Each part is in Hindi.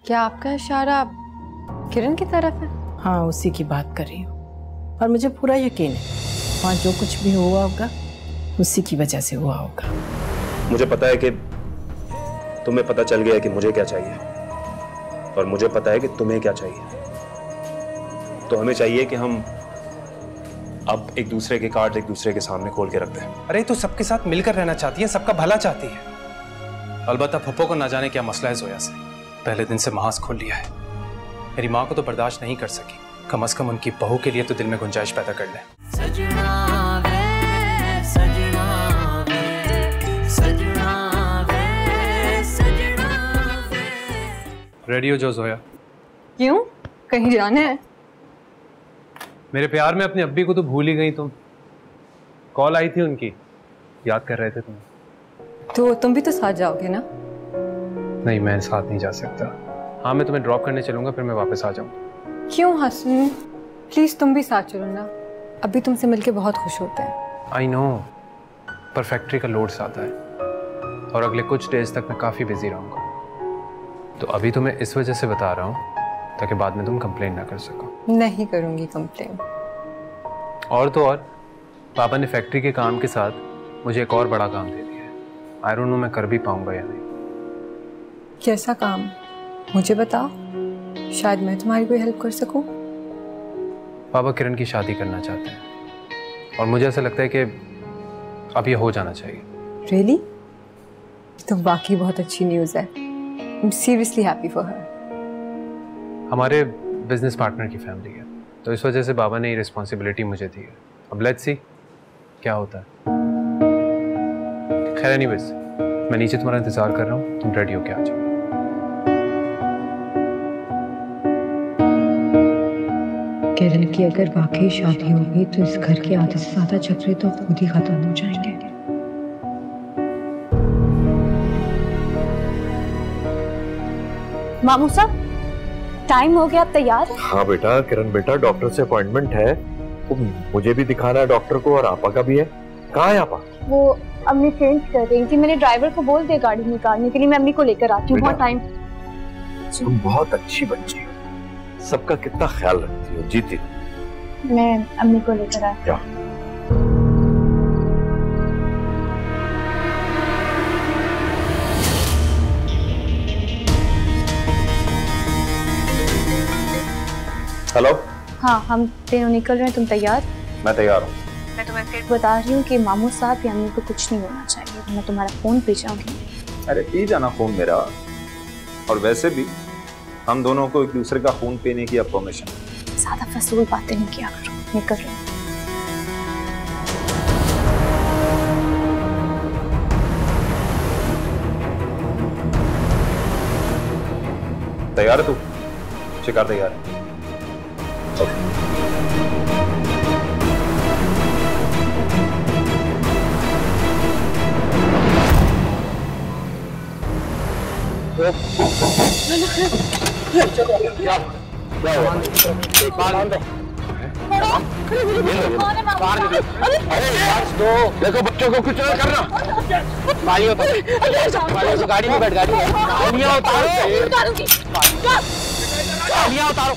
क्या आपका इशारा किरण की तरफ है? हाँ, उसी की बात कर रही हूँ और मुझे पूरा यकीन है वहाँ जो कुछ भी हुआ होगा उसी की वजह से हुआ होगा। मुझे पता है कि तुम्हें पता चल गया है कि मुझे क्या चाहिए और मुझे पता है कि तुम्हें क्या चाहिए। तो हमें चाहिए कि हम अब एक दूसरे के कार्ड एक दूसरे के सामने खोल के रखते हैं। अरे तो सबके साथ मिलकर रहना चाहती है, सबका भला चाहती है। अलबत्ता पप्पो को ना जाने क्या मसला है जोया से। पहले दिन से महाज खोल लिया है। मेरी माँ को तो बर्दाश्त नहीं कर सकी, कम से कम उनकी बहू के लिए तो दिल में गुंजाइश पैदा कर ले। रेडी हो जो जोया? क्यों, कहीं जाना है? मेरे प्यार में अपनी अब्बी को तो भूल ही गई तुम। कॉल आई थी उनकी, याद कर रहे थे तुम। तो तुम भी तो साथ जाओगे ना? नहीं, मैं साथ नहीं जा सकता। हाँ, मैं तुम्हें ड्रॉप करने चलूंगा, फिर मैं वापस आ जाऊंगा। क्यों हसन, प्लीज तुम भी साथ चलो ना। अभी तुमसे मिलके बहुत खुश होते हैं। आई नो, पर फैक्ट्री का लोड आता है और अगले कुछ डेज तक मैं काफ़ी बिजी रहूंगा। तो अभी तुम्हें इस वजह से बता रहा हूँ ताकि बाद में तुम कंप्लेन ना कर सको। नहीं करूंगी कंप्लेन। और तो और पापा ने फैक्ट्री के काम के साथ मुझे एक और बड़ा काम दे दिया है। आई डोंट नो मैं कर भी पाऊंगा या नहीं। कैसा काम, मुझे बताओ, शायद मैं तुम्हारी कोई हेल्प कर सकूं। पापा किरण की शादी करना चाहते हैं और मुझे ऐसा लगता है कि अब ये हो जाना चाहिए। रियली? तो वाकई बहुत अच्छी न्यूज़ है। I'm seriously happy for her. हमारे बिजनेस पार्टनर की फैमिली है, तो इस वजह से बाबा ने ये रिस्पॉन्सिबिलिटी मुझे दी है। अब लेट्स सी क्या होता है। खैर एनीवेज, मैं नीचे तुम्हारा इंतजार कर रहा हूँ, तुम रेडी होके आ जाओ। किरण की अगर वाकई शादी होगी तो इस घर के आधे से ज्यादा झगड़े तो खुद ही खत्म हो जाएंगे। मामू साहब, टाइम हो गया, आप तैयार? हाँ बेटा, किरण बेटा, डॉक्टर से अपॉइंटमेंट है, तो मुझे भी दिखाना है डॉक्टर को और आपा का भी है। कहाँ है आपा? वो अम्मी चेंज कर रही थी, मैंने ड्राइवर को बोल दिया गाड़ी निकालने के लिए। मैं अम्मी को लेकर आती हूँ। बहुत टाइम। तुम बहुत अच्छी बच्ची हो, सबका कितना ख्याल रखती हो। जीती, मैं अम्मी को लेकर आती हूँ। हेलो। हाँ, हम तीनों निकल रहे हैं। तुम तैयार? मैं तैयार हूँ। मैं तुम्हें फिर बता रही हूँ कि मामू साहब या अम्मी को कुछ नहीं होना चाहिए। मैं तुम्हारा फोन पी जाऊंगी। अरे पी जाना खून मेरा। और वैसे भी हम दोनों को एक दूसरे का खून पीने की अब परमिशन। ज्यादा फजूल बातें नहीं किया करो। निकल रहे हैं। तैयार है तू? शिकार तैयार है? देखो बच्चों को कुछ नहीं करना। गाड़ियाँ गाड़ी में बैठ, गाड़ियाँ उतारो, गाड़ियाँ उतारो,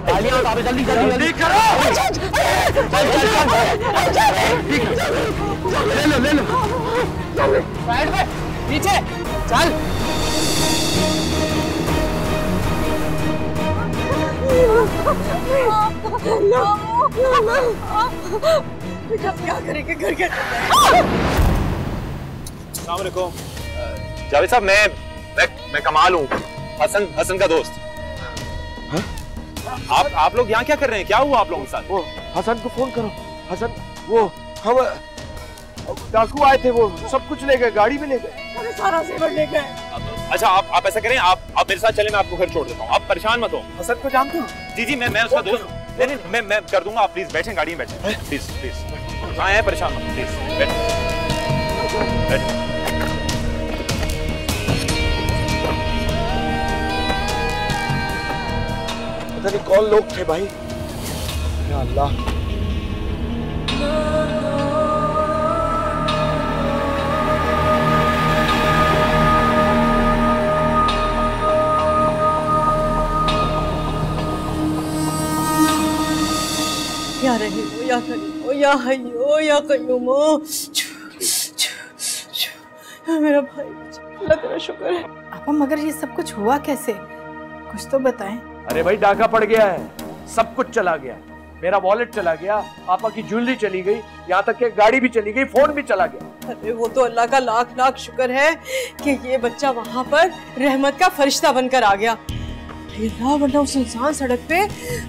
गाड़ियाँ उतारो, जल्दी जल्दी जल्दी करो। ले लो साइड में, पीछे चल। क्या करेंगे घर के? अस्सलाम वालेकुम जावेद साहब, मैं कमाल हूँ, हसन का दोस्त। आप लोग यहाँ क्या कर रहे हैं? क्या हुआ आप लोगों के साथ? वो हसन को फोन करो। हसन, वो हम डाकू आए थे, वो सब कुछ ले गए, गाड़ी में ले गए, सारा सेवर ले गए। अच्छा आप ऐसा करें, आप मेरे साथ चलें, मैं आपको घर छोड़ देता हूँ। आप परेशान मत हो। हसन को जानते हो? जी मैं उसका दोस्त। नहीं मैं कर दूंगा। आप प्लीज बैठें, गाड़ी में बैठें प्लीज। हाँ है, परेशान मत प्लीज बैठें। पता नहीं कौन लोग थे भाई। या अल्लाह। या रहीम या करीम या हय्यो या कय्यूम, मेरा भाई, अल्लाह तेरा शुक्र है। आपा मगर ये सब कुछ हुआ कैसे, कुछ तो बताएं। अरे भाई डाका पड़ गया है, सब कुछ चला गया, मेरा वॉलेट चला गया, पापा की ज्वेलरी चली गई, यहाँ तक कि गाड़ी भी चली गई, फोन भी चला गया। अरे वो तो अल्लाह का लाख लाख शुक्र है कि ये बच्चा वहाँ पर रहमत का फरिश्ता बनकर आ गया। वरना उस सुनसान सड़क पे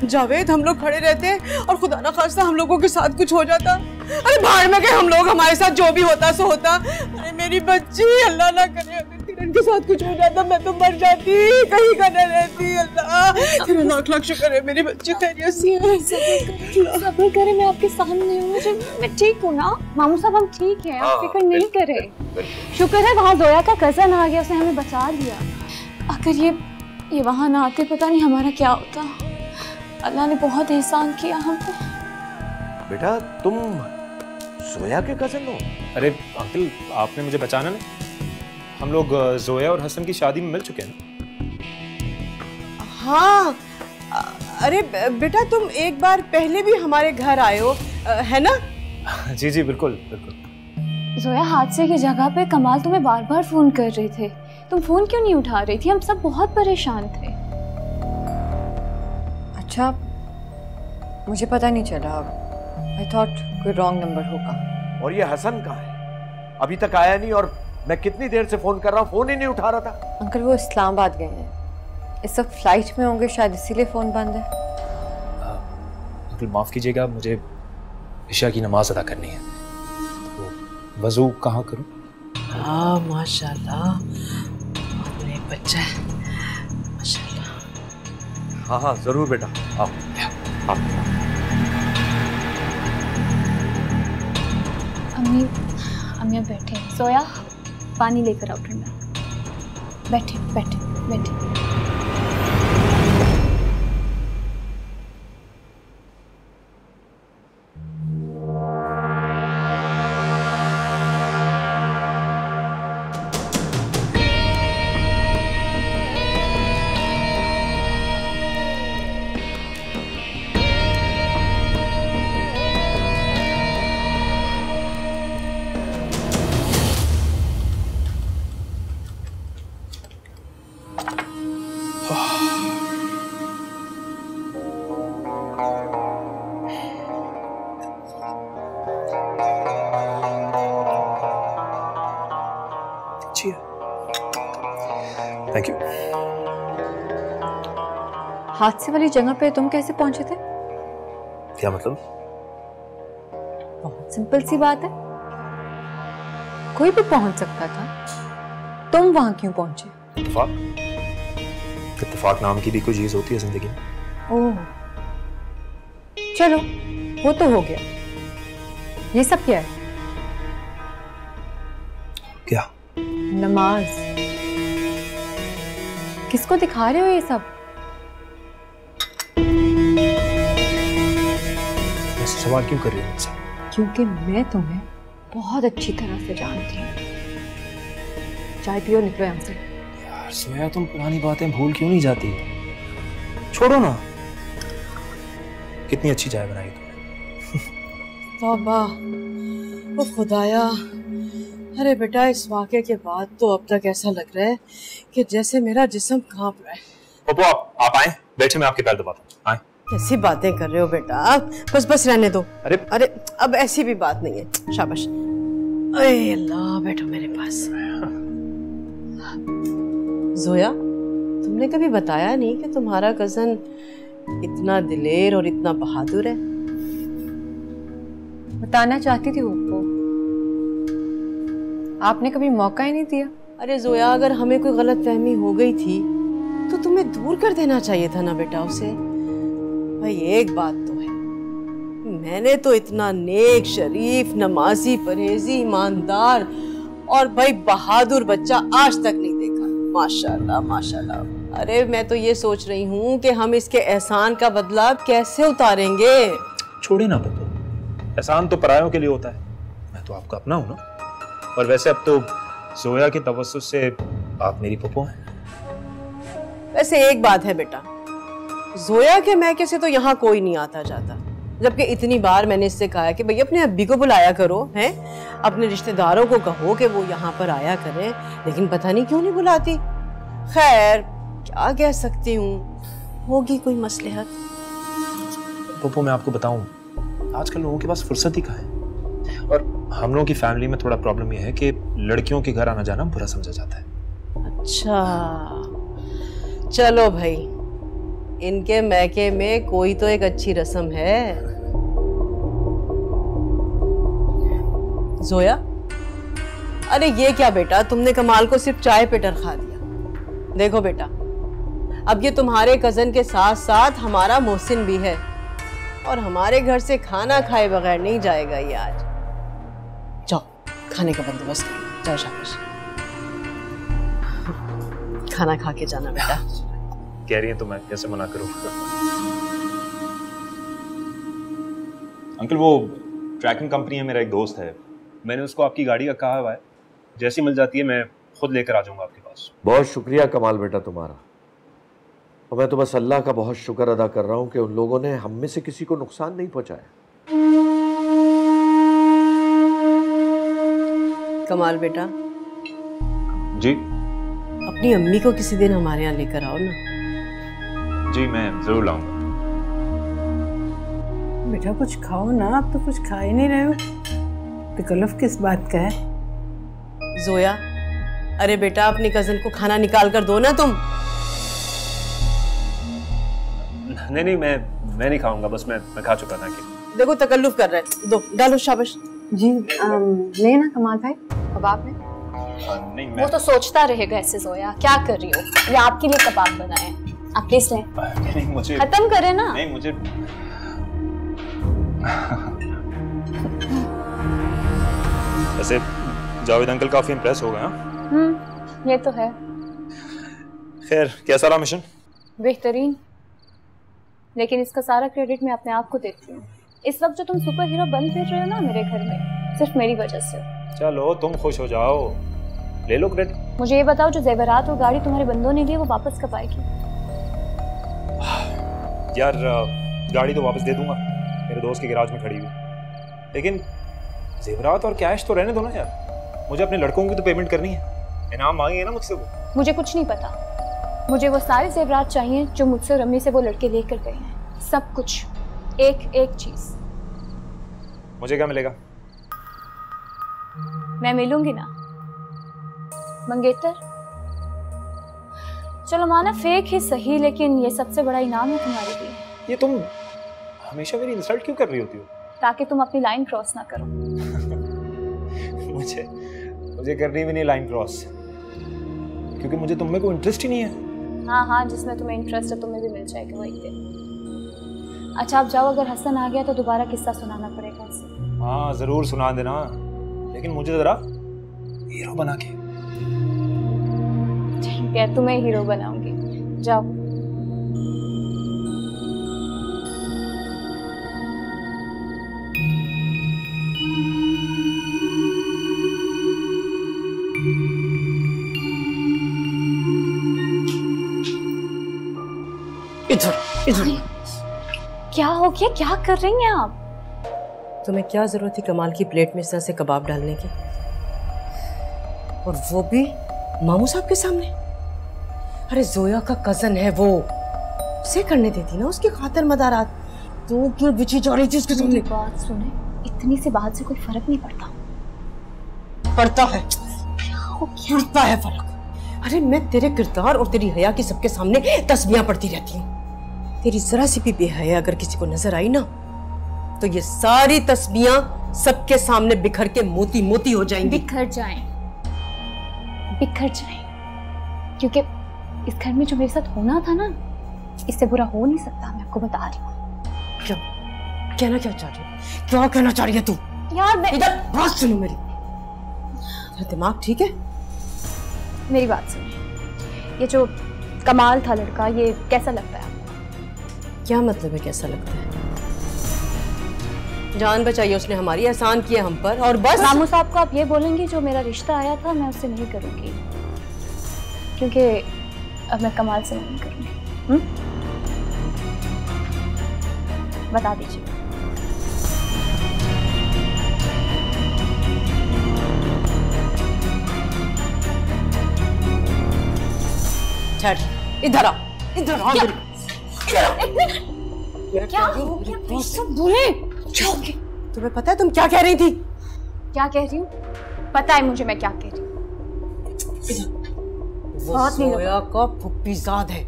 जावेद हम लोग खड़े रहते और खुदा ना खास्ता हम लोगों के साथ कुछ हो जाता। अरे भाड़ में गए हम लोग, हमारे साथ जो भी होता सो होता। अरे मेरी बच्ची, अल्लाह ना करे अगर किरण के साथ कुछ हो जाता, मैं तो मर जाती, कहीं का न रहती। अल्लाह तेरा लाख लाख शुक्र है मेरी बच्ची खैरियत से है। सब्र करे, मैं आपके सामने हूँ, मैं ठीक हूँ ना मामू साहब, हम ठीक है, आप फिक्र नहीं करे। शुक्र है वहाँ जोया का कजन आ गया, उसने हमें बचा लिया। अगर ये वहाँ ना आते पता नहीं हमारा क्या होता। अल्लाह ने बहुत एहसान किया हम पे। बेटा तुम जोया के कजन हो? अरे अंकल, आपने मुझे बचाना नहीं, हम लोग जोया और हसन की शादी में मिल चुके हैं ना। हाँ, अरे बेटा तुम एक बार पहले भी हमारे घर आए हो, है ना? जी जी बिल्कुल बिल्कुल। जोया हादसे की जगह पे कमाल तुम्हें बार बार फोन कर रहे थे, तुम फोन क्यों नहीं उठा रही थी? हम सब बहुत परेशान थे। अच्छा, मुझे पता नहीं चला, आई थॉट कोई रॉन्ग नंबर होगा। और ये हसन कहाँ है? अभी तक आया नहीं और मैं कितनी देर से फोन कर रहा हूँ, फोन ही नहीं उठा रहा था। अंकल वो इस्लामाबाद गए हैं, इस वक्त फ्लाइट में होंगे शायद, इसीलिए फोन बंद है। अंकल माफ कीजिएगा, मुझे इशा की नमाज अदा करनी है, तो वजू कहाँ करूँ? हाँ माशाल्लाह, अपने बच्चा है माशाल्लाह। हाँ हाँ जरूर बेटा, आओ आओ। अम्मी बैठे, सोया पानी लेकर आओ ठंडा। बैठे बैठे बैठे। Thank you. हादसे वाली जगह पे तुम कैसे पहुंचे थे? क्या मतलब? बहुत सिंपल सी बात है, कोई भी पहुंच सकता था, तुम वहां क्यों पहुंचे? इत्तेफाक नाम की भी कोई चीज होती है जिंदगी में। ओह चलो, वो तो हो गया। ये सब क्या है? क्या? नमाज। किसको दिखा रहे हो ये सब? ऐसे सवाल क्यों कर रही हो मुझसे? क्योंकि मैं तुम्हें बहुत अच्छी तरह से जानती हूँ। चाय पियो, निकलो यहाँ से। यार सोया, तुम पुरानी बातें भूल क्यों नहीं जाती? छोड़ो ना, कितनी अच्छी चाय बनाई तुमने। तौबा, ओ खुदाया। अरे बेटा, इस वाक़े के बाद तो अब तक ऐसा लग रहा है कि जैसे मेरा जिस्म कांप रहा है। पप्पू आप आए, बैठे, मैं आपके पैर दबाता हूँ। आए। कैसी बातें कर रहे हो बेटा, बस रहने दो। अरे अब ऐसी भी बात नहीं है, शाबाश। अरे अल्लाह, बैठो मेरे पास। जोया, तुमने कभी बताया नहीं कि तुम्हारा कजन इतना दिलेर और इतना बहादुर है? बताना चाहती थी उसको, आपने कभी मौका ही नहीं दिया। अरे जोया, अगर हमें कोई गलत फहमी हो गई थी तो तुम्हें दूर कर देना चाहिए था ना बेटा उसे। भाई एक बात तो है, मैंने तो इतना नेक, शरीफ, नमाजी, परहेजी, ईमानदार और भाई बहादुर बच्चा आज तक नहीं देखा। माशाल्लाह माशाल्लाह। अरे मैं तो ये सोच रही हूँ कि हम इसके एहसान का बदला कैसे उतारेंगे। छोड़े ना पप्पू, एहसान तो परायों के लिए होता है, मैं तो आपका अपना हूं ना। और वैसे अब तो जोया के तवज्जुह से आप मेरी पप्पू हैं। वैसे एक बात है बेटा, जोया के मैके से तो यहाँ कोई नहीं आता जाता, जबकि इतनी बार मैंने इससे कहा है कि भाई अपने अब्बी को बुलाया करो, हैं? अपने रिश्तेदारों को कहो कि वो यहाँ पर आया करें, लेकिन पता नहीं क्यों नहीं बुलाती। खैर क्या कह सकती हूँ, होगी कोई मसलहत। पप्पू मैं आपको बताऊं, आजकल लोगों के पास फुर्सत ही कहाँ है। और हम लोगों की फैमिली में थोड़ा प्रॉब्लम यह है कि लड़कियों के घर आना जाना बुरा समझा जाता है। अच्छा चलो भाई, इनके मैके में कोई तो एक अच्छी रस्म है। जोया, अरे ये क्या बेटा, तुमने कमाल को सिर्फ चाय पे टरखा दिया। देखो बेटा, अब ये तुम्हारे कजन के साथ साथ हमारा मोहसिन भी है, और हमारे घर से खाना खाए बगैर नहीं जाएगा ये आज। जाओ खाने का बंदोबस्त करो, जाओ शाबाश, खाना खा के जाना बेटा। कह रही है तो मैं कैसे मना करूं। अंकल वो ट्रैकिंग कंपनी है, मेरा एक दोस्त है, मैंने उसको आपकी गाड़ी का कहा हुआ है, जैसी मिल जाती है मैं खुद लेकर आ जाऊंगा आपके पास। बहुत शुक्रिया कमाल बेटा तुम्हारा, और मैं तो बस अल्लाह का बहुत शुक्र अदा कर रहा हूँ कि उन लोगों ने हम में से किसी को नुकसान नहीं पहुंचाया। कमाल बेटा जी, अपनी अम्मी को किसी दिन हमारे यहाँ लेकर आओ ना। जी मैं जरूर लाऊंगा। बेटा कुछ खाओ ना, आप तो कुछ खा ही नहीं रहे हो, तकल्लुफ किस बात का है? जोया, अरे बेटा अपनी कजन को खाना निकाल कर दो ना तुम। नहीं मैं नहीं खाऊंगा, बस मैं खा चुका था। कि देखो तकल्लुफ कर रहे हैं, दो डालो शाबाश। जी ले ना कमाल भाई कबाब में। नहीं वो तो सोचता रहेगा ऐसे। जोया क्या कर रही हो, ये आपके लिए कबाब बनाए, आप प्लीज लें। नहीं मुझे खत्म करे ना। नहीं मुझे ऐसे जावेद अंकल काफी इम्प्रेस हो गए। ये तो है। खैर कैसा रहा मिशन? बेहतरीन, लेकिन इसका सारा क्रेडिट मैं अपने आप को देती हूँ। इस वक्त जो तुम सुपर हीरो बन फिर रहे हो ना मेरे घर में, सिर्फ मेरी वजह से। चलो तुम खुश हो जाओ, ले लो क्रेडिट। मुझे ये बताओ, जो जेवरात और गाड़ी तुम्हारे बंदों ने दी वो वापस कब आएगी? यार गाड़ी तो वापस दे दूंगा, मेरे दोस्त के गैराज में खड़ी हुई, लेकिन जेवरात और कैश तो रहने दो ना यार। मुझे अपने लड़कों की तो पेमेंट करनी है, इनाम मांगेंगे ना मुझसे वो। मुझे कुछ नहीं पता, मुझे वो सारे जेवरात चाहिए जो मुझसे और अम्मी से वो लड़के लेकर गए हैं, सब कुछ, एक एक चीज। मुझे क्या मिलेगा? मैं मिलूंगी ना मंगेतर। चलो माना फेक ही सही, लेकिन ये सबसे बड़ा इनाम है तुम्हारे लिए। ये तुम हमेशा मेरी इंसल्ट क्यों कर रही होती हो? ताकि तुम अपनी लाइन क्रॉस ना करो। मुझे करनी भी नहीं लाइन क्रॉस, क्योंकि मुझे तुम में कोई इंटरेस्ट ही नहीं है। हाँ जिसमें तुम्हें इंटरेस्ट है तुम्हें भी मिल जाएगा वही पे। अच्छा आप जाओ, अगर हसन आ गया तो दोबारा किस्सा सुनाना पड़ेगा उसे। हाँ जरूर सुना देना, लेकिन मुझे जरा हीरो बना के। ठीक है, तुम्हें हीरो बनाऊंगी, जाओ। इधर क्या हो गया, क्या कर रही हैं आप? तुम्हें क्या जरूरत थी कमाल की प्लेट में इस तरह से कबाब डालने की, और वो भी मामू साहब के सामने? अरे जोया का कजन है वो, उसे करने देती ना उसकी खातिर मदारात। तू क्यों बिछी जा रही थी उसके सामने? बात सुने, इतनी सी बात से कोई फर्क नहीं पड़ता। पड़ता है, पड़ता है फर्क। अरे मैं तेरे किरदार और तेरी हया की सबके सामने तस्बीहां पढ़ती रहती हूँ। तेरी जरा सी भी बेहया अगर किसी को नजर आई ना, तो ये सारी तस्बीहां सबके सामने बिखर के मोती मोती हो जाएंगी। बिखर जाएं, बिखर जाएं, क्योंकि इस घर में जो मेरे साथ होना था ना, इससे बुरा हो नहीं सकता, मैं आपको बता रही हूँ। क्या कहना क्या चाह रही है? क्या कहना चाह रही है तू? यार मैं इधर बात सुनो मेरी, तेरा दिमाग ठीक है? मेरी बात सुनिए, ये जो कमाल था लड़का, ये कैसा लगता है आपको? क्या मतलब है कैसा लगता है? जान बचाई उसने हमारी, एहसान किया हम पर, और बस। मामू साहब को आप ये बोलेंगी जो मेरा रिश्ता आया था मैं उससे नहीं करूंगी, क्योंकि अब मैं कमाल से नहीं करूंगी। बता दीजिए। ठहर, इधर आ, इधर आ। क्या हो गया? प्लीज सब बोले। क्या हो गया? तुम्हें पता है तुम क्या कह रही थी? क्या कह रही हूँ? पता है मुझे मैं क्या कह रही हूँ। वो जोया का फुप्पीज़ाद है।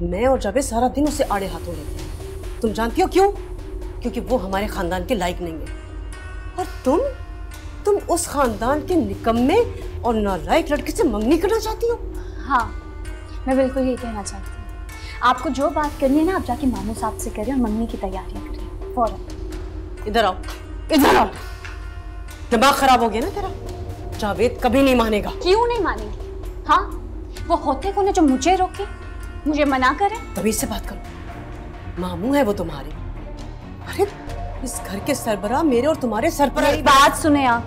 मैं और जावेद सारा दिन उसे आड़े हाथों लेते हैं। तुम जानती हो क्यों? क्योंकि वो हमारे खानदान के लायक नहीं है। और तुम उस खानदान के निकम्मे और नालायक लड़के से मंगनी करना चाहती हो? हाँ, मैं बिल्कुल ये कहना चाहती हूँ। आपको जो बात करनी है ना, आप जाके मामू साहब से करिए और मंगनी की तैयारियां करिए फौरन। इधर आओ, इधर आओ। दिमाग खराब हो गया ना तेरा? जावेद कभी नहीं मानेगा। क्यों नहीं मानेंगे? हाँ, वो होते कौन है जो मुझे रोके, मुझे मना करे? तभी से बात करो। मामू है वो तुम्हारे। अरे इस घर के सरबराह मेरे और तुम्हारे सर पर। मेरी बात सुने आप।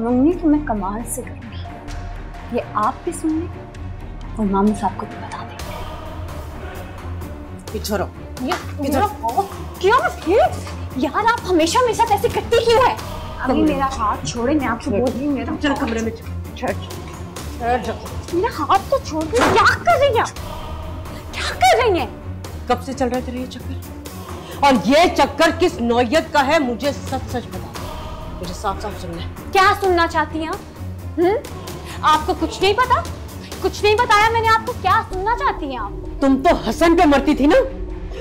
मंगनी तो मैं कमाल से करूंगी, ये आप भी सुन लें और मामू साहब को भी बता देंगे। पीछे रहो। क्यों यार, आप हमेशा मेरे साथ ऐसे करती क्यों है? अभी मेरा हाथ छोड़े, मैं आपसे बोल रही हूँ। मेरा चल कमरे में मेरा हाथ तो छोड़ दे। क्या कर रही है? क्या कर रही है? कब से चल रहा है तेरा ये चक्कर? और ये चक्कर किस नौयत का है? मुझे सच सच बता, मुझे साफ साफ सुनना है। क्या सुनना चाहती हैं आप? आपको कुछ नहीं पता? कुछ नहीं बताया मैंने आपको? क्या सुनना चाहती हैं आप? तुम तो हसन पे मरती थी ना,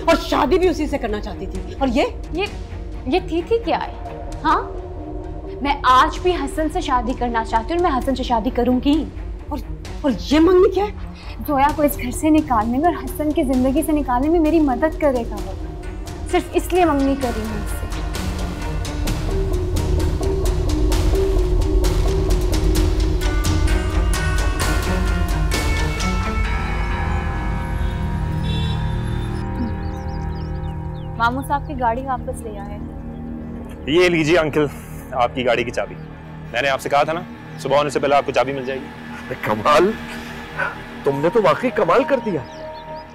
और शादी भी उसी से करना चाहती थी। और ये थी क्या है? हाँ, मैं आज भी हसन से शादी करना चाहती हूँ और मैं हसन से शादी करूंगी। और ये मंगनी क्या है? जोया को इस घर से निकालने में और हसन की जिंदगी से निकालने में मेरी मदद करेगा वो। सिर्फ इसलिए मंगनी कर रही हूँ इससे। मामू साहब की गाड़ी वापस ले आए। ये लीजिए अंकल, आपकी गाड़ी की चाबी। मैंने आपसे कहा था ना, सुबह होने से पहले आपको चाबी मिल जाएगी। कमाल, तुमने तो वाकई कमाल कर दिया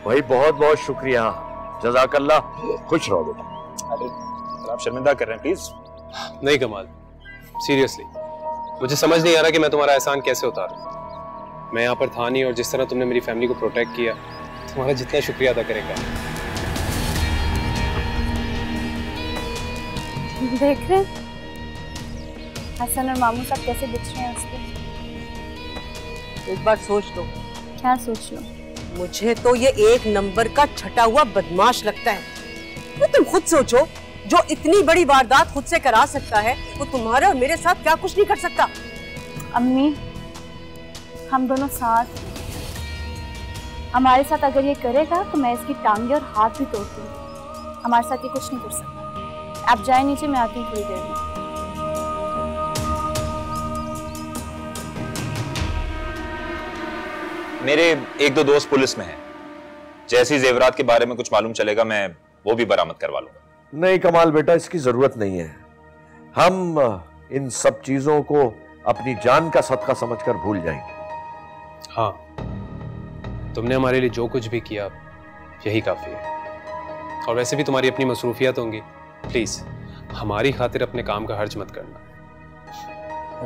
भाई। बहुत बहुत शुक्रिया, जज़ाकल्लाह। खुश रहो बेटा। अरे आप शर्मिंदा कर रहे हैं, प्लीज। नहीं कमाल, सीरियसली मुझे समझ नहीं आ रहा कि मैं तुम्हारा एहसान कैसे उतारूं। मैं यहाँ पर था नहीं, और जिस तरह तुमने मेरी फैमिली को प्रोटेक्ट किया, तुम्हारा जितना शुक्रिया अदा करेगा। देख रहे हैं हसन और मामू साहब कैसे दिख रहे हैं उसके। एक बार सोच लो। क्या सोच लो? मुझे तो ये एक नंबर का छटा हुआ बदमाश लगता है। वो तुम खुद सोचो, जो इतनी बड़ी वारदात खुद से करा सकता है, वो तुम्हारे और मेरे साथ क्या कुछ नहीं कर सकता। अम्मी, हम दोनों साथ, हमारे साथ अगर ये करेगा तो मैं इसकी टांगे और हाथ भी तोड़ दूंगी। हमारे साथ ये कुछ नहीं कर सकता। आप जाए नीचे, मैं आती हूँ थोड़ी देर में। मेरे एक दो दोस्त पुलिस में हैं। जैसे ही जेवरात के बारे में कुछ मालूम चलेगा, मैं वो भी बरामद करवा लूंगा। नहीं कमाल बेटा, इसकी जरूरत नहीं है। हम इन सब चीजों को अपनी जान का सदका समझकर भूल जाएंगे। हाँ, तुमने हमारे लिए जो कुछ भी किया यही काफी है। और वैसे भी तुम्हारी अपनी मसरूफियत होंगी, प्लीज हमारी खातिर अपने काम का हर्ज मत करना।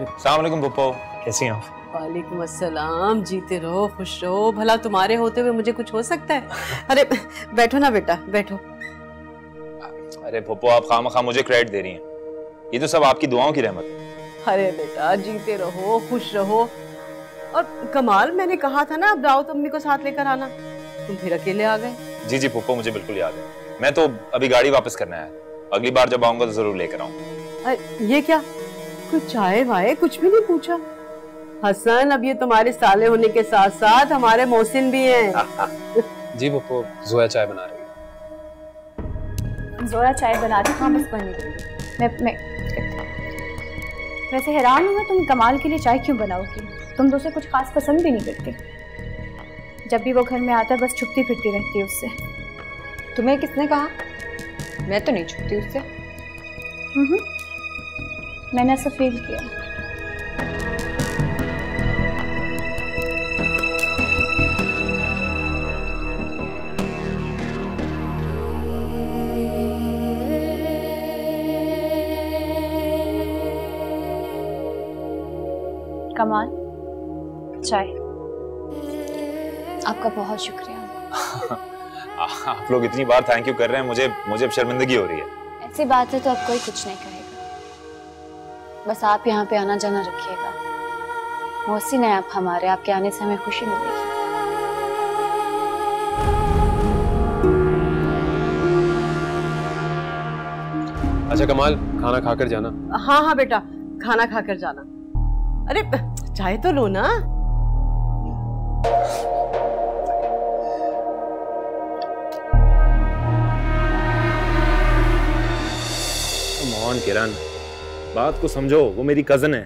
अस्सलाम वालेकुम पप्पो, कैसी हैं आप? वालेकुम अस्सलाम। जीते रहो, खुश रहो। भला तुम्हारे होते हुए मुझे कुछ हो सकता है? अरे बैठो ना बेटा, बैठो। अरे पप्पो, आप खामखा मुझे क्रेडिट दे रही हैं। ये तो सब आपकी दुआओं की रहमत है। अरे बेटा, जीते रहो, खुश रहो। और कमाल, मैंने कहा था ना अब राउत अम्मी को साथ लेकर आना, तुम फिर अकेले आ गए। जी जी पप्पो, मुझे बिल्कुल याद है। मैं तो अभी गाड़ी वापस करना है, अगली बार जब आऊंगा तो जरूर लेकर आऊंगा। ये क्या, कुछ चाय वाय कुछ भी नहीं पूछा? हसन, अब ये तुम्हारे साले होने के साथ साथ हमारे मोहसिन भी हैं। जी पप्पो, जोया चाय बना रही है। जोया चाय बना रही, हाँ बस बनी। मैं वैसे हैरान हूँ, तुम कमाल के लिए चाय क्यों बनाओगी? तुम तो उसे कुछ खास पसंद भी नहीं करती। जब भी वो घर में आता है बस छुपती फिरती रहती है उससे। तुम्हें किसने कहा? मैं तो नहीं छुपती उससे। मैंने ऐसा फील किया। कमाल, चाय। आपका बहुत शुक्रिया। आप लोग इतनी बार थैंक यू कर रहे हैं, मुझे अब शर्मिंदगी हो रही है। ऐसी बात है तो अब कोई कुछ नहीं कहेगा, बस आप यहाँ पे आना जाना रखिएगा। मोहसिन है आप हमारे, आपके आने से हमें खुशी मिलेगी। अच्छा कमाल, खाना खाकर जाना। हाँ हाँ बेटा, खाना खाकर जाना। अरे चाय तो लो ना। मोहन किरण, बात को समझो, वो मेरी कजन है।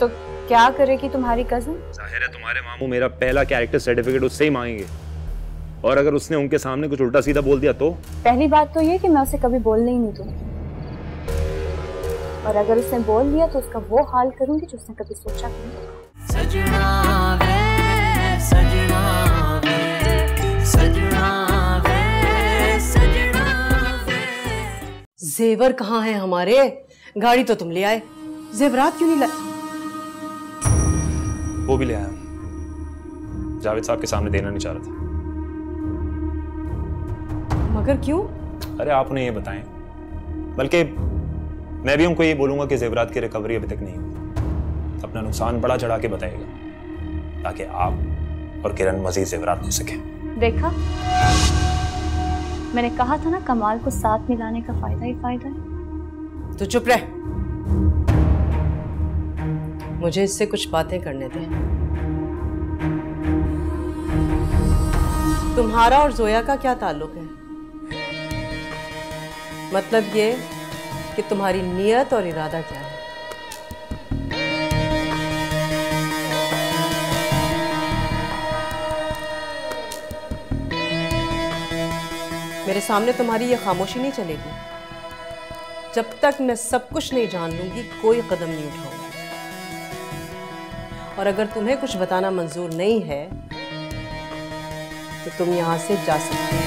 तो क्या करेगी तुम्हारी कजन? जाहिर है तुम्हारे मामू मेरा पहला कैरेक्टर सर्टिफिकेट उससे ही मांगेंगे, और अगर उसने उनके सामने कुछ उल्टा सीधा बोल दिया तो? पहली बात तो ये कि मैं उसे कभी बोलने ही नहीं दूंगी, और अगर उसने बोल दिया तो उसका वो हाल करूंगी जो उसने कभी सोचा नहीं। सजना वे, सजना वे, सजना वे, सजना वे। जेवर कहाँ है हमारे? गाड़ी तो तुम ले आए, जेवरात क्यों नहीं लाए? वो भी ले आया, जावेद साहब के सामने देना नहीं चाह रहा था। मगर क्यों? अरे आप उन्हें ये बताएं, बल्कि मैं भी उनको ये बोलूंगा कि जेवरात की रिकवरी अभी तक नहीं हुई। अपना नुकसान बड़ा चढ़ा के बताएगा, ताकि आप और किरण मजीद जेवरात ले सके। देखा, मैंने कहा था ना, कमाल को साथ मिलाने का फायदा ही फायदा है। तो चुप रह, मुझे इससे कुछ बातें करने दे। तुम्हारा और जोया का क्या ताल्लुक है? मतलब ये कि तुम्हारी नियत और इरादा क्या है? मेरे सामने तुम्हारी ये खामोशी नहीं चलेगी। जब तक मैं सब कुछ नहीं जान लूंगी कोई कदम नहीं उठाऊंगी। और अगर तुम्हें कुछ बताना मंजूर नहीं है तो तुम यहां से जा सकते हो।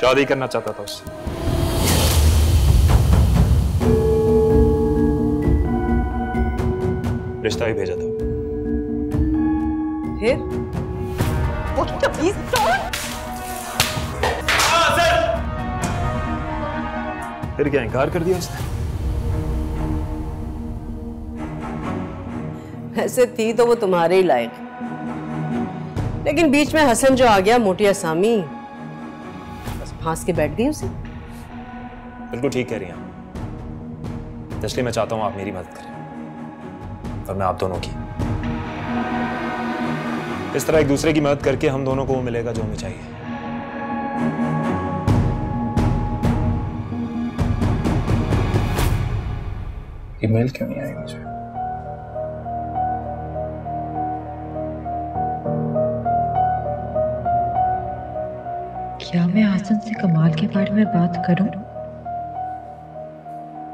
शादी करना चाहता था उससे। रिश्ता ही भेजा था। फिर क्या इनकार कर दिया उसने? ऐसे थी तो वो तुम्हारे ही लायक, लेकिन बीच में हसन जो आ गया, मोटी असामी, बस फांस के बैठ गई उसे। बिल्कुल ठीक कह रही हैं, इसलिए मैं चाहता हूं आप मेरी मदद करें और मैं आप दोनों की। इस तरह एक दूसरे की मदद करके हम दोनों को वो मिलेगा जो हमें चाहिए। ईमेल क्यों नहीं आई मुझे? क्या मैं हसन से कमाल के बारे में बात करूं?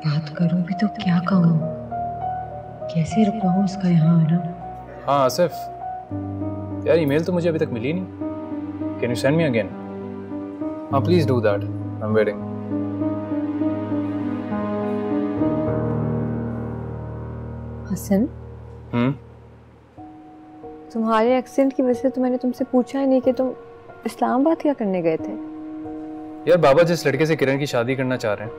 बात करूं भी तो क्या कहूं? कैसे रुकवाऊं उसका यहाँ आना? हाँ आसिफ, यार ईमेल तो मुझे अभी तक मिली नहीं। Can you send me again? हाँ please do that, I am waiting. Hasan, तुम्हारे एक्सेंट की वजह से तो मैंने तुमसे पूछा ही नहीं कि तुम इस्लामाबाद क्या करने गए थे। यार बाबा जिस लड़के से किरण की शादी करना चाह रहे हैं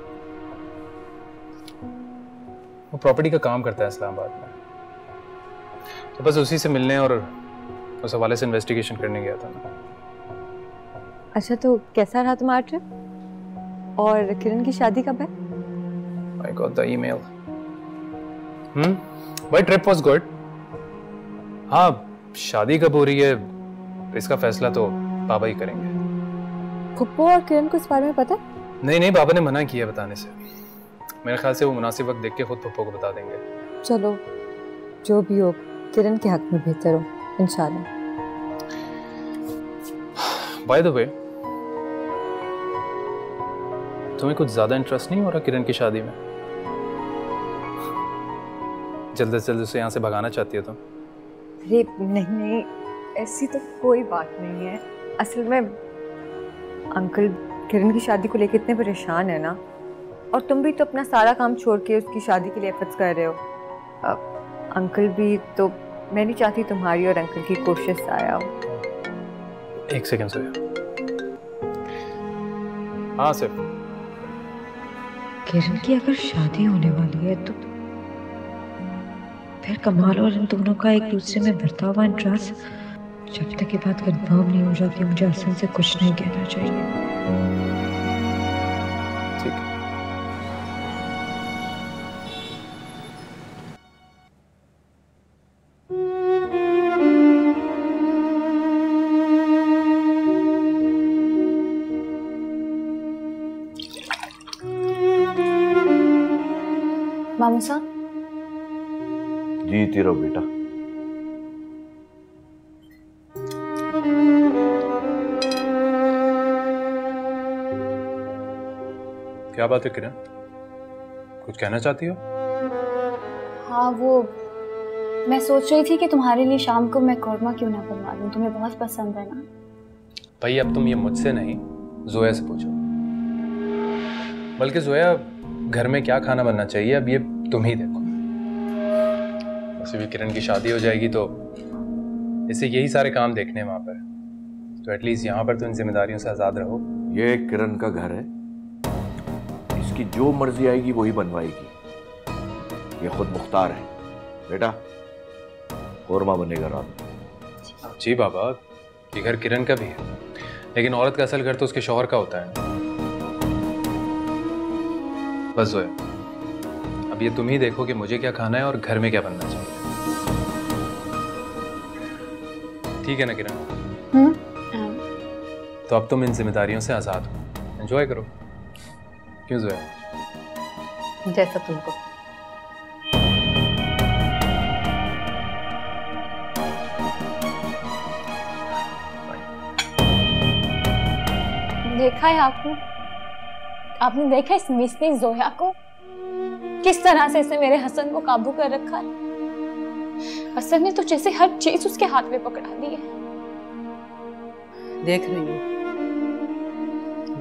वो प्रॉपर्टी का काम करता है इस्लामाबाद में, तो बस उसी से मिलने और उस हवाले से इन्वेस्टिगेशन करने गया था मैं। अच्छा, तो कैसा रहा तुम्हारा ट्रिप? और किरण की शादी कब है? I got the email. My trip was good. हाँ, शादी कब हो रही है इसका फैसला तो बाबा ही करेंगे। फुप्पो और किरण को इस बारे में पता है? नहीं, बाबा ने मना किया बताने से। मेरे ख्याल से वो मुनासिब वक्त देख के खुद फुप्पो को बता देंगे। चलो, जो भी हो किरण के हक में बेहतर हो इंशाल्लाह। बाय द वे, तुम्हें कुछ ज्यादा इंटरेस्ट नहीं हो रहा किरण की शादी में? जल्दी से जल्दी उसे यहाँ से भगाना चाहती है तुम? अरे नहीं, ऐसी तो कोई बात नहीं है। असल में अंकल किरण की शादी को लेकर इतने परेशान है ना और तुम भी तो अपना सारा काम छोड़ के उसकी शादी के लिए एफर्ट्स कर रहे हो। अंकल भी तो, मैं नहीं चाहती तुम्हारी और अंकल की कोशिश आया हो। एक सेकंड सोया। हाँ सिर्फ किरण की अगर शादी होने वाली है तो फिर कमाल और इन दोनों का एक दूसरे में बढ़ता हुआ इंटरेस्ट जब तक ये बात कंफर्म नहीं हो जाती मुझे हसन से कुछ नहीं कहना चाहिए। ठीक है। मामू साहब जीती रहो बेटा। क्या बात है किरण, कुछ कहना चाहती हो? हाँ वो मैं सोच रही थी कि तुम्हारे लिए शाम को मैं कौरमा क्यों ना बनवा दूं, तुम्हें बहुत पसंद है ना। भाई अब तुम ये मुझसे नहीं जोया से पूछो। बल्कि जोया घर में क्या खाना बनना चाहिए अब ये तुम ही देखो। वैसे भी किरण की शादी हो जाएगी तो इसे यही सारे काम देखने हैं वहां पर, तो एटलीस्ट यहाँ पर तो इन जिम्मेदारियों से आजाद रहो। ये किरण का घर है, इसकी जो मर्जी आएगी वही बनवाएगी। ये खुद मुख्तार है बेटा, कौरमा बनेगा रात में। जी बाबा, ये घर किरण का भी है, लेकिन औरत का असल घर तो उसके शौहर का होता है। बस जोया, अब ये तुम ही देखो कि मुझे क्या खाना है और घर में क्या बनना चाहिए। ठीक है ना किरण? तो अब तुम इन जिम्मेदारियों से आजाद हो, एंजॉय करो। क्यों जोया? जैसा तुमको। देखा है आपने देखा इस मिस्त्री जोया को किस तरह से इसने मेरे हसन को काबू कर रखा है। हसन ने तो जैसे हर चीज उसके हाथ में पकड़ा दी है। देख रही हूँ,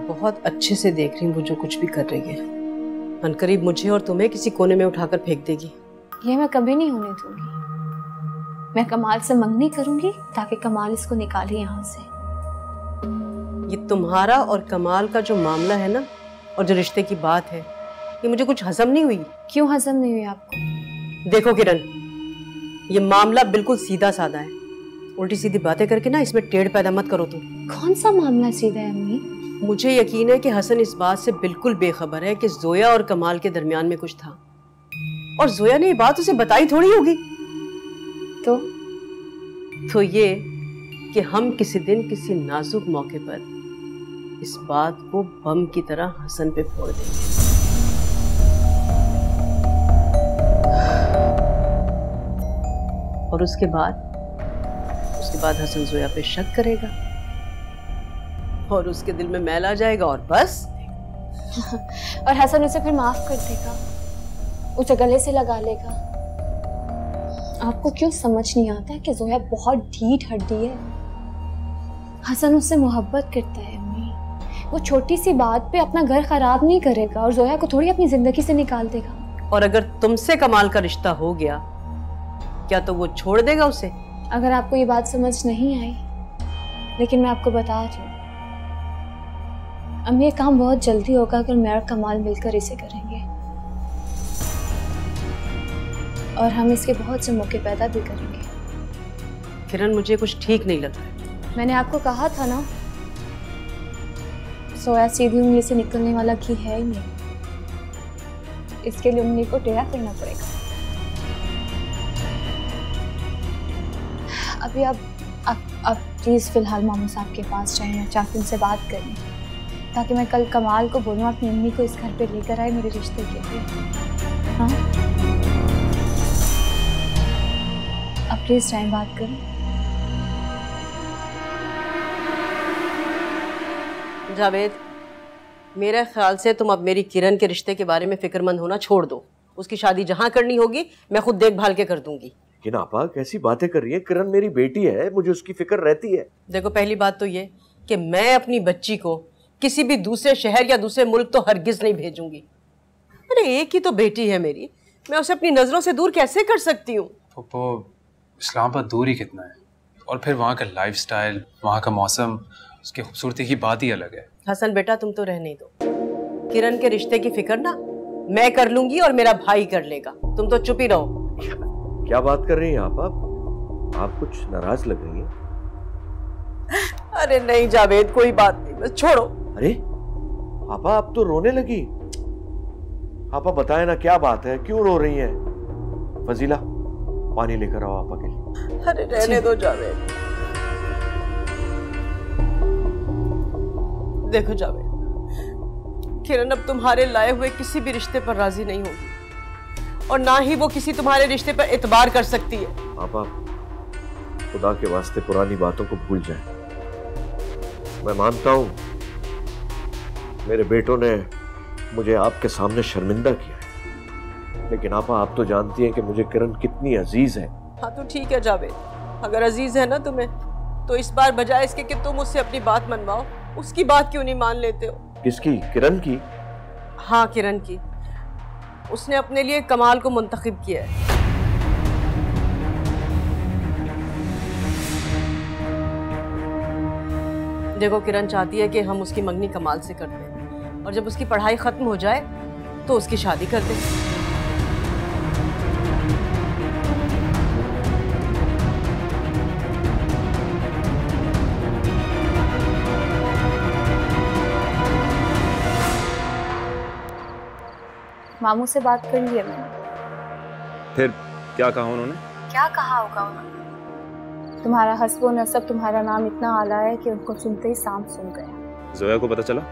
बहुत अच्छे से देख रही हूँ वो जो कुछ भी कर रही है। अनकरीब मुझे और तुम्हें किसी कोने में उठाकर फेंक देगी। ये मैं कभी नहीं होने दूंगी। मैं कमाल से मंगनी करूंगी ताकि कमाल इसको निकाले यहाँ से। ये तुम्हारा और कमाल का जो मामला है ना, और जो रिश्ते की बात है, ये मुझे कुछ हजम नहीं हुई। क्यों हजम नहीं हुई आपको? देखो किरण, ये मामला बिल्कुल सीधा साधा है। उल्टी सीधी बातें करके ना इसमें टेढ़ पैदा मत करो तुम। कौन सा मामला सीधा है अम्मी? मुझे यकीन है कि हसन इस बात से बिल्कुल बेखबर है कि जोया और कमाल के दरमियान में कुछ था, और जोया ने ये बात उसे बताई थोड़ी होगी। तो ये कि हम किसी दिन किसी नाजुक मौके पर इस बात को बम की तरह हसन पे फोड़ देंगे। और उसके बाद हसन जोया पे शक करेगा और उसके दिल में मैल आ जाएगा और बस। और हसन उसे फिर माफ कर देगा, उसे गले से लगा लेगा। आपको क्यों समझ नहीं आता है कि जोया बहुत ढीठ हड्डी है। हसन उससे मोहब्बत करता है अम्मी। वो छोटी सी बात पे अपना घर खराब नहीं करेगा और जोया को थोड़ी अपनी जिंदगी से निकाल देगा। और अगर तुमसे कमाल का रिश्ता हो गया, क्या तो वो छोड़ देगा उसे? अगर आपको ये बात समझ नहीं आई, लेकिन मैं आपको बता रही हूँ अम्मी, ये काम बहुत जल्दी होगा अगर मैं और कमाल मिलकर इसे करेंगे, और हम इसके बहुत से मौके पैदा भी करेंगे। किरण, मुझे कुछ ठीक नहीं लग रहा है। मैंने आपको कहा था ना, सोया सीधी उंगली से निकलने वाला घी है ही नहीं। इसके लिए उंगली को टेढ़ा करना पड़ेगा। अभी अब प्लीज फिलहाल मामू साहब के पास जाए, मैं चाहती उनसे बात करें ताकि मैं कल कमाल को बोलूँ अपनी अम्मी को इस घर पे लेकर आए मेरे रिश्ते के लिए। हाँ, अब प्लीज टाइम बात करें। जावेद, मेरे ख्याल से तुम अब मेरी किरण के रिश्ते के बारे में फिक्रमंद होना छोड़ दो। उसकी शादी जहां करनी होगी मैं खुद देखभाल के कर दूंगी। लेकिन आपा कैसी बातें कर रही है? किरण मेरी बेटी है, मुझे उसकी फिक्र रहती है। देखो, पहली बात तो ये कि मैं अपनी बच्ची को किसी भी दूसरे शहर या दूसरे मुल्क तो हरगिज नहीं भेजूंगी। अरे एक ही तो बेटी है मेरी, मैं उसे अपनी नजरों से दूर कैसे कर सकती हूँ? पप्पो, इस्लामाबाद दूर ही कितना है, और फिर वहाँ का लाइफस्टाइल, वहाँ का मौसम, उसकी खूबसूरती की बात ही अलग है। हसन बेटा तुम तो रहने दो, किरण के रिश्ते की फिक्र ना मैं कर लूंगी और मेरा भाई कर लेगा, तुम तो चुप ही रहो। क्या बात कर रही हैं आप कुछ नाराज लग रही हैं। अरे नहीं जावेद, कोई बात नहीं, बस छोड़ो। अरे पापा आप तो रोने लगी। पापा बताए ना क्या बात है, क्यों रो रही हैं? फजीला पानी लेकर आओ आपा के लिए। अरे रहने दो जावेद। देखो जावेद, किरण अब तुम्हारे लाए हुए किसी भी रिश्ते पर राजी नहीं होगी और ना ही वो किसी तुम्हारे रिश्ते पर एतबार कर सकती है। पापा खुदा के वास्ते पुरानी बातों को भूल जाएं। मैं मानता हूं मेरे बेटों ने मुझे आपके सामने शर्मिंदा किया है, लेकिन आपा आप तो जानती हैं कि मुझे किरण कितनी अजीज है। हाँ तो ठीक है जावेद, अगर अजीज है ना तुम्हें, तो इस बार बजाय इसके कि तुम उससे अपनी बात मनवाओ, उसकी बात क्यों नहीं मान लेते हो? किसकी? किरण की? हाँ किरण की। उसने अपने लिए कमाल को मुंतखब किया है। देखो किरण चाहती है कि हम उसकी मंगनी कमाल से कर दें और जब उसकी पढ़ाई खत्म हो जाए तो उसकी शादी कर दें। मामू से बात कर लिया मैंने। फिर क्या कहा उन्होंने? क्या कहा होगा उन्होंने? तुम्हारा हस्ब और नसब, तुम्हारा नाम इतना आला है कि उनको सुनते ही सांप सुन गया। जोया को पता चला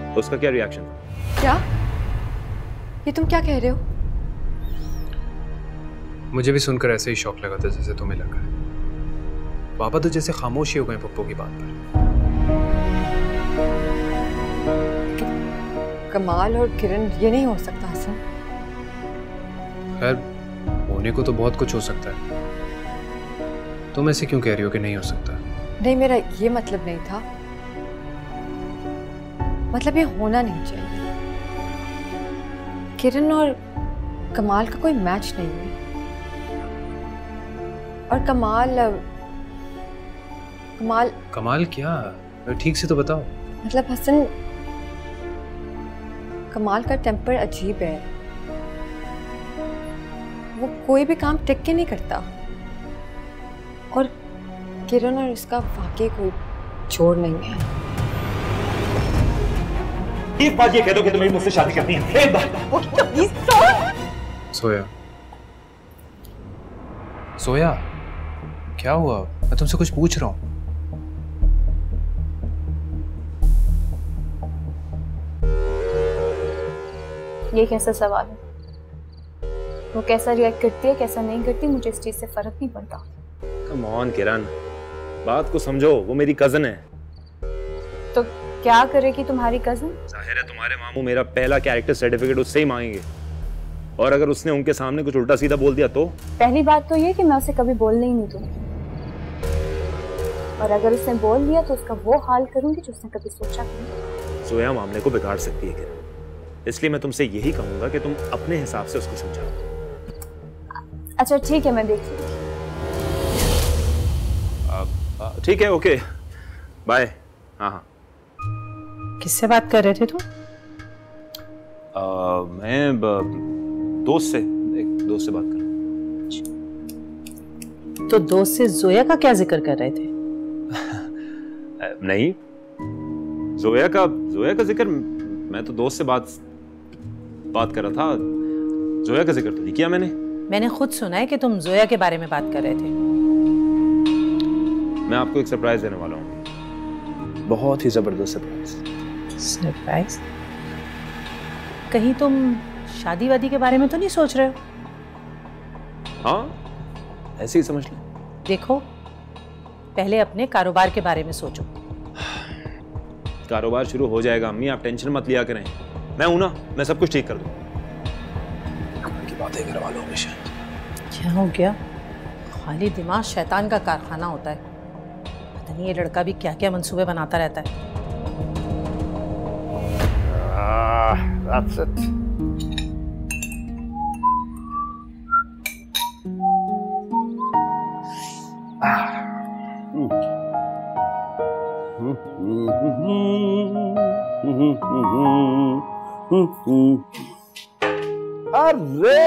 तो उसका क्या रिएक्शन था? क्या? ये तुम क्या कह रहे हो? मुझे भी सुनकर ऐसे ही शौक लगा था जैसे तुम्हें लगा है। पापा तो जैसे खामोश ही हो गए पप्पू की बात पर। कमाल और किरण ये नहीं हो सकता हसन। खैर होने को तो बहुत कुछ हो सकता है, तुम ऐसे क्यों कह रही हो कि नहीं हो सकता? नहीं, मेरा ये मतलब नहीं था, मतलब ये होना नहीं चाहिए। किरण और कमाल का कोई मैच नहीं है, और कमाल क्या? ठीक से तो बताओ। मतलब हसन, कमाल का टेम्पर अजीब है, वो कोई भी काम टिक के नहीं करता, और किरण और इसका वाकई कोई जोड़ नहीं है। एक बात ये कह दो कि तुम्हें मुझसे शादी करनी है, एक बात। सोया क्या हुआ? मैं तुमसे कुछ पूछ रहा हूँ। ये कैसा सवाल है? वो कैसा रिएक्ट करती है कैसा नहीं करती, मुझे इस चीज से फर्क नहीं पड़ता। कम ऑन किरण, बात को समझो, वो मेरी कजन है। तो क्या करेगी तुम्हारी कजन? जाहिर है तुम्हारे मामू मेरा पहला कैरेक्टर सर्टिफिकेट उससे ही मांगेंगे, और अगर उसने उनके सामने कुछ उल्टा सीधा बोल दिया तो? पहली बात तो ये कि मैं उसे कभी बोलने ही नहीं दूंगी, और अगर उसने बोल दिया तो उसका वो हाल करूंगी जो उसने कभी सोचा नहीं। सोया मामले को बिगाड़ सकती है किरण, इसलिए मैं तुमसे यही कहूंगा कि तुम अपने हिसाब से उसको समझाओ। अच्छा ठीक है, मैं देख लूंगी। ठीक है, ओके बाय। हाँ हाँ। किससे बात कर रहे थे तुम? मैं एक दोस्त से बात कर रहा हूँ। तो दोस्त से जोया का क्या जिक्र कर रहे थे? नहीं, जोया का जिक्र, मैं तो दोस्त से बात कर रहा था। जोया का जिक्र तो नहीं किया मैंने खुद सुना है कि तुम जोया के बारे में बात कर रहे थे। मैं आपको एक सरप्राइज देने वाला हूँ, बहुत ही जबरदस्त सरप्राइज? कहीं तुम शादी वादी के बारे में तो नहीं सोच रहे हो? हाँ ऐसे ही समझ लो। देखो पहले अपने कारोबार के बारे में सोचो। कारोबार शुरू हो जाएगा अम्मी, आप टेंशन मत लिया करें, मैं हूं ना, मैं सब कुछ ठीक कर दूं। की बातें करवा लो हमेशा। क्या हो गया? खाली दिमाग शैतान का कारखाना होता है, पता नहीं ये लड़का भी क्या क्या मंसूबे बनाता रहता है। That's it. अरे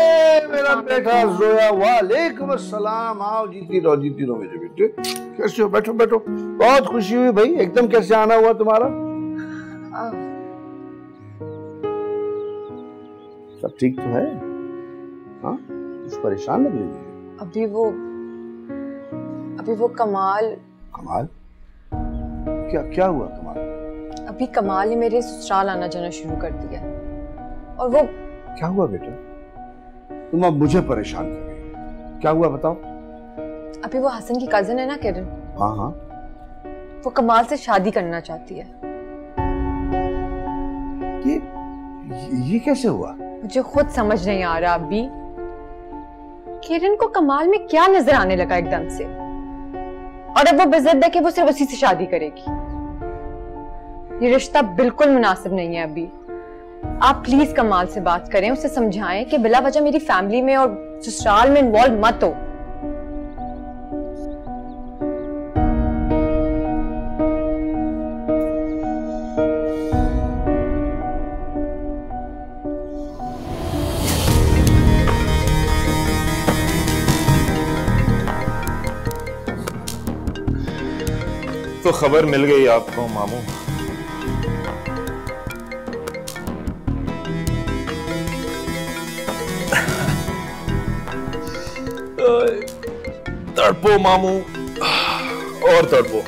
मेरा बेटा जोया, वालेकुम अस्सलाम। आओ, जीती रहो मेरे बेटे। कैसे हो? बैठो बैठो। बहुत खुशी हुई भाई। एकदम कैसे आना हुआ तुम्हारा? सब ठीक तो है? हाँ, कुछ परेशान लग रही है। अभी वो कमाल क्या हुआ कमाल? अभी कमाल ने मेरे ससुराल आना जाना शुरू कर दिया। और वो क्या हुआ बेटा? तुम अब मुझे परेशान कर रही हो। क्या हुआ बताओ? अभी वो हसन की कजिन है ना किरण, हाँ, वो कमाल से शादी करना चाहती है। ये कैसे हुआ? मुझे खुद समझ नहीं आ रहा अभी। किरण को कमाल में क्या नजर आने लगा एकदम से, और अब वो बेज़िद है कि वो सिर्फ उसी से शादी करेगी। ये रिश्ता बिल्कुल मुनासिब नहीं है अभी। आप प्लीज कमाल से बात करें, उसे समझाएं कि बिला वजह मेरी फैमिली में और ससुराल में इन्वॉल्व मत हो। तो खबर मिल गई आपको मामू? तड़पो मामू, और तड़पो।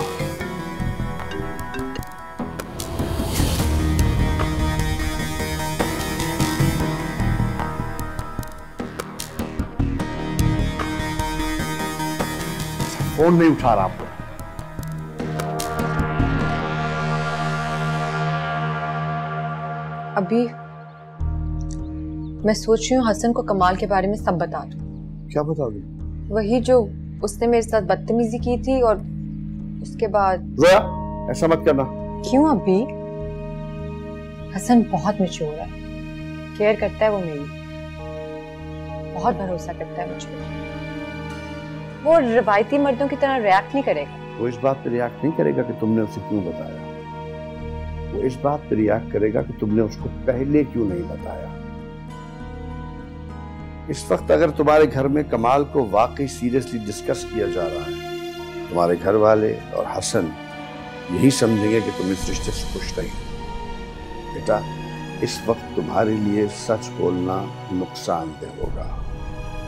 फोन नहीं उठा रहा आपको? अभी मैं सोच रही हूँ हसन को कमाल के बारे में सब बता दूं। क्या बताओगी? वही जो उसने मेरे साथ बदतमीजी की थी, और उसके बाद। जोया, ऐसा मत करना। क्यों अभी? हसन बहुत मैच्योर है, केयर करता है वो मेरी, बहुत भरोसा करता है मुझ पर। वो रिवायती मर्दों की तरह रिएक्ट नहीं करेगा। वो इस बात पे रिएक्ट नहीं करेगा कि तुमने उसे क्यों बताया। वो इस बात पे रिएक्ट करेगा कि तुमने उसको पहले क्यों नहीं बताया। इस वक्त अगर तुम्हारे घर में कमाल को वाकई सीरियसली डिस्कस किया जा रहा है, तुम्हारे घर वाले और हसन यही समझेंगे कि तुम इस रिश्ते से खुश नहीं। बेटा, इस वक्त तुम्हारे लिए सच बोलना नुकसानदेह होगा।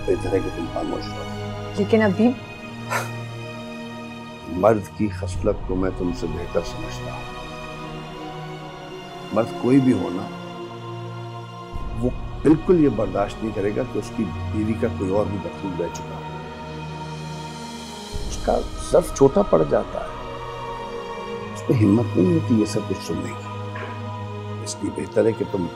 बेहतर है कि तुम खामोश रहो। लेकिन अभी मर्द की खसलत को मैं तुमसे बेहतर समझता हूँ। मर्द कोई भी हो ना, वो बिल्कुल ये बर्दाश्त नहीं करेगा कि उसकी बीवी का कोई और भी बदसूर रह चुका है। उसका सर्फ छोटा पड़ जाता है, उसमें हिम्मत नहीं होती ये सब कुछ सुनने की। इसलिए बेहतर है कि तुम